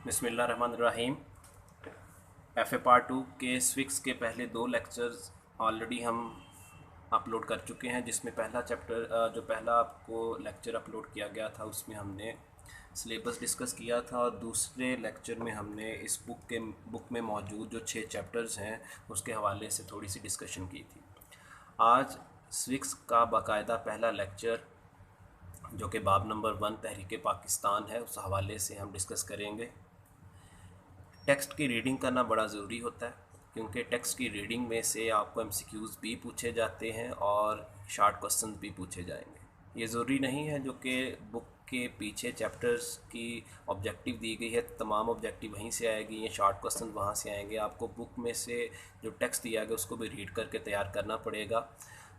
बिस्मिल्लाहिर्रहमानिर्रहीम। F A part 2 के civics के पहले 2 लेक्चर्स ऑलरेडी हम अपलोड कर चुके हैं, जिसमें पहला चैप्टर जो पहला आपको लेक्चर अपलोड किया गया था उसमें हमने सिलेबस डिस्कस किया था, और दूसरे लेक्चर में हमने इस बुक में मौजूद जो 6 चैप्टर्स हैं उसके हवाले से थोड़ी सी डिस्कशन की थी। आज स्विक्स का बाकायदा पहला लेक्चर जो कि बाब नंबर 1 तहरीक पाकिस्तान है उस हवाले से हम डिस्कस करेंगे। टेक्स्ट की रीडिंग करना बड़ा ज़रूरी होता है, क्योंकि टेक्स्ट की रीडिंग में से आपको एमसीक्यूज़ भी पूछे जाते हैं और शॉर्ट क्वेश्चन भी पूछे जाएंगे। ये ज़रूरी नहीं है जो कि बुक के पीछे चैप्टर्स की ऑब्जेक्टिव दी गई है तमाम ऑब्जेक्टिव वहीं से आएगी, ये शॉर्ट क्वेश्चन वहाँ से आएंगे। आपको बुक में से जो टेक्स्ट दिया गया उसको भी रीड करके तैयार करना पड़ेगा।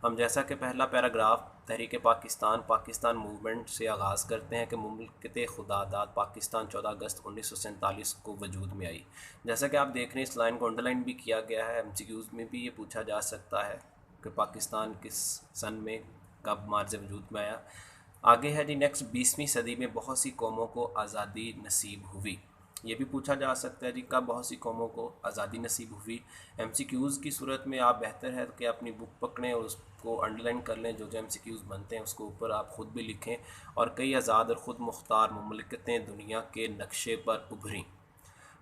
हम जैसा कि पहला पैराग्राफ तहरीक पाकिस्तान मूवमेंट से आगाज़ करते हैं कि मुमलकत खुदादाद पाकिस्तान 14 अगस्त 1947 को वजूद में आई। जैसा कि आप देख रहे हैं इस लाइन को अंडरलाइन भी किया गया है। एमसीक्यूज़ में भी ये पूछा जा सकता है कि पाकिस्तान किस सन में कब मार्ज वजूद में आया। आगे है जी नेक्स्ट, 20वीं सदी में बहुत सी कौमों को आज़ादी नसीब हुई। ये भी पूछा जा सकता है जी कब बहुत सी कौमों को आज़ादी नसीब हुई। एमसीक्यूज़ की सूरत में आप बेहतर है कि अपनी बुक पकड़ें और उसको अंडरलाइन कर लें। जो एमसीक्यूज़ बनते हैं उसको ऊपर आप ख़ुद भी लिखें। और कई आज़ाद और ख़ुद मुख्तार मुमलिकतें दुनिया के नक्शे पर उभरी,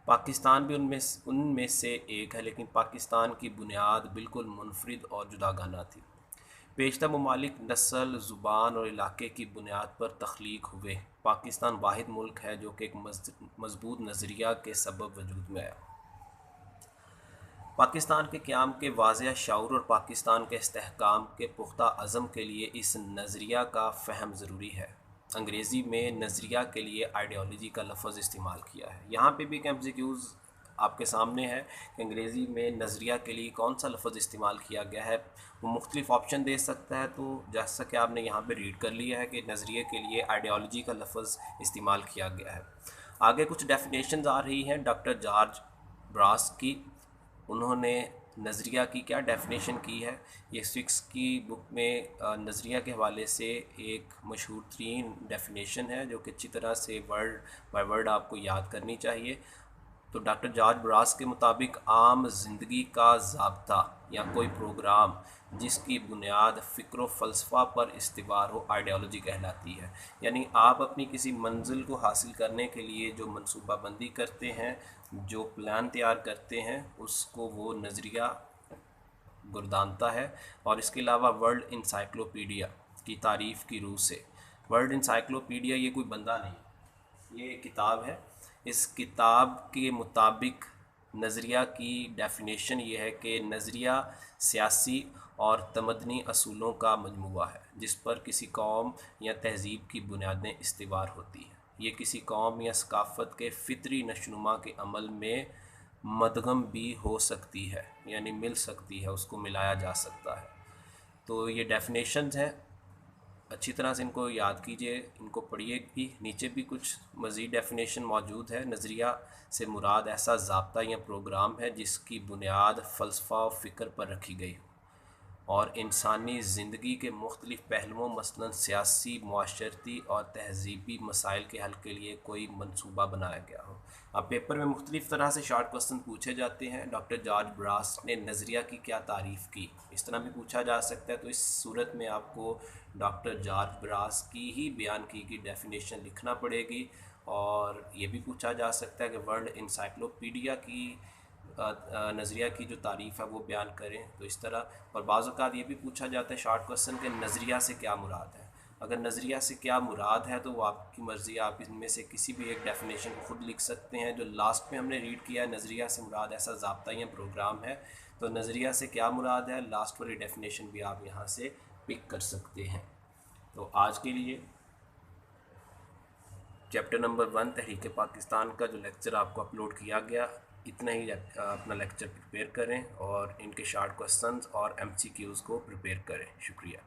पाकिस्तान भी उनमें से एक है, लेकिन पाकिस्तान की बुनियाद बिल्कुल मुनफरिद और जुदागाना थी। पेशतर ममालिक नस्ल, ज़ुबान और इलाके की बुनियाद पर तख्लीक हुए। पाकिस्तान वाहिद मुल्क है जो कि एक मजबूत नज़रिया के सबब वजूद में आया। पाकिस्तान के क़याम के वाज़ेह शऊर और पाकिस्तान के इस्तेहकाम के पुख्ता अज़म के लिए इस नज़रिया का फ़हम ज़रूरी है। अंग्रेज़ी में नज़रिया के लिए आइडियोलॉजी का लफ्ज़ इस्तेमाल किया है। यहाँ पे भी एमसीक्यूज़ आपके सामने है कि अंग्रेज़ी में नज़रिया के लिए कौन सा लफ्ज़ इस्तेमाल किया गया है। वो मुख्तलिफ ऑप्शन दे सकता है, तो जैसा कि आपने यहाँ पे रीड कर लिया है कि नज़रिए के लिए आइडियोलॉजी का लफ्ज़ इस्तेमाल किया गया है। आगे कुछ डेफिनेशंस आ रही हैं डॉक्टर जॉर्ज ब्रास की। उन्होंने नज़रिया की क्या डेफिनेशन की है, ये स्विक्स की बुक में नज़रिया के हवाले से एक मशहूर तरीन डेफिनेशन है जो कि अच्छी तरह से वर्ड बाय वर्ड आपको याद करनी चाहिए। तो डॉक्टर जॉर्ज ब्रास के मुताबिक आम ज़िंदगी का ज़ाब्ता या कोई प्रोग्राम जिसकी बुनियाद फ़िक्र फ़लसफ़ा पर इस्तिवार हो आइडियोलॉजी कहलाती है। यानी आप अपनी किसी मंजिल को हासिल करने के लिए जो मनसूबाबंदी करते हैं, जो प्लान तैयार करते हैं, उसको वो नज़रिया गुरदानता है। और इसके अलावा वर्ल्ड इंसाइक्लोपीडिया की तारीफ़ की रूह से, वर्ल्ड इंसाइक्लोपीडिया ये कोई बंदा नहीं, ये किताब है। इस किताब के मुताबिक नज़रिया की डेफिनेशन ये है कि नज़रिया सियासी और तमदनी असूलों का मजमूआ है जिस पर किसी कौम या तहज़ीब की बुनियादें इस्तिवार होती हैं। ये किसी कौम या सकाफ़त के फ़ितरी नशनुमा के अमल में मदगम भी हो सकती है, यानी मिल सकती है, उसको मिलाया जा सकता है। तो ये डेफिनेशंस हैं, अच्छी तरह से इनको याद कीजिए, इनको पढ़िए भी। नीचे भी कुछ मज़ीद डेफिनेशन मौजूद है। नज़रिया से मुराद ऐसा ज़ाब्ता या प्रोग्राम है जिसकी बुनियाद फ़लसफ़ा और फ़िक्र पर रखी गई हो और इंसानी ज़िंदगी के मुख्तलिफ़ पहलुओं मसलन सियासी, मुआशरती और तहज़ीबी मसाइल के हल के लिए कोई मंसूबा बनाया गया हो। अब पेपर में मुख्तलिफ़ तरह से शॉर्ट क्वेश्चन पूछे जाते हैं। डॉक्टर जॉर्ज ब्रास ने नज़रिया की क्या तारीफ़ की, इस तरह भी पूछा जा सकता है। तो इस सूरत में आपको डॉक्टर जॉर्ज ब्रास की ही बयान की डेफिनेशन लिखना पड़ेगी। और ये भी पूछा जा सकता है कि वर्ल्ड इंसाइक्लोपीडिया की नज़रिया की जो तारीफ़ है वो बयान करें, तो इस तरह। और बाज़ औक़ात ये भी पूछा जाता है शॉर्ट क्वेश्चन के नज़रिया से क्या मुराद है। अगर नज़रिया से क्या मुराद है तो वो आपकी मर्ज़ी, आप इनमें से किसी भी एक डेफिनेशन को ख़ुद लिख सकते हैं। जो लास्ट में हमने रीड किया है, नज़रिया से मुराद ऐसा ज़ाब्ता या प्रोग्राम है, तो नज़रिया से क्या मुराद है, लास्ट वाली डेफिनेशन भी आप यहाँ से पिक कर सकते हैं। तो आज के लिए चैप्टर नंबर 1 तहरीक पाकिस्तान का जो लेक्चर आपको अपलोड किया गया, इतना ही अपना लेक्चर प्रिपेयर करें और इनके शॉर्ट क्वेश्चंस और एमसीक्यूज़ को प्रिपेयर करें। शुक्रिया।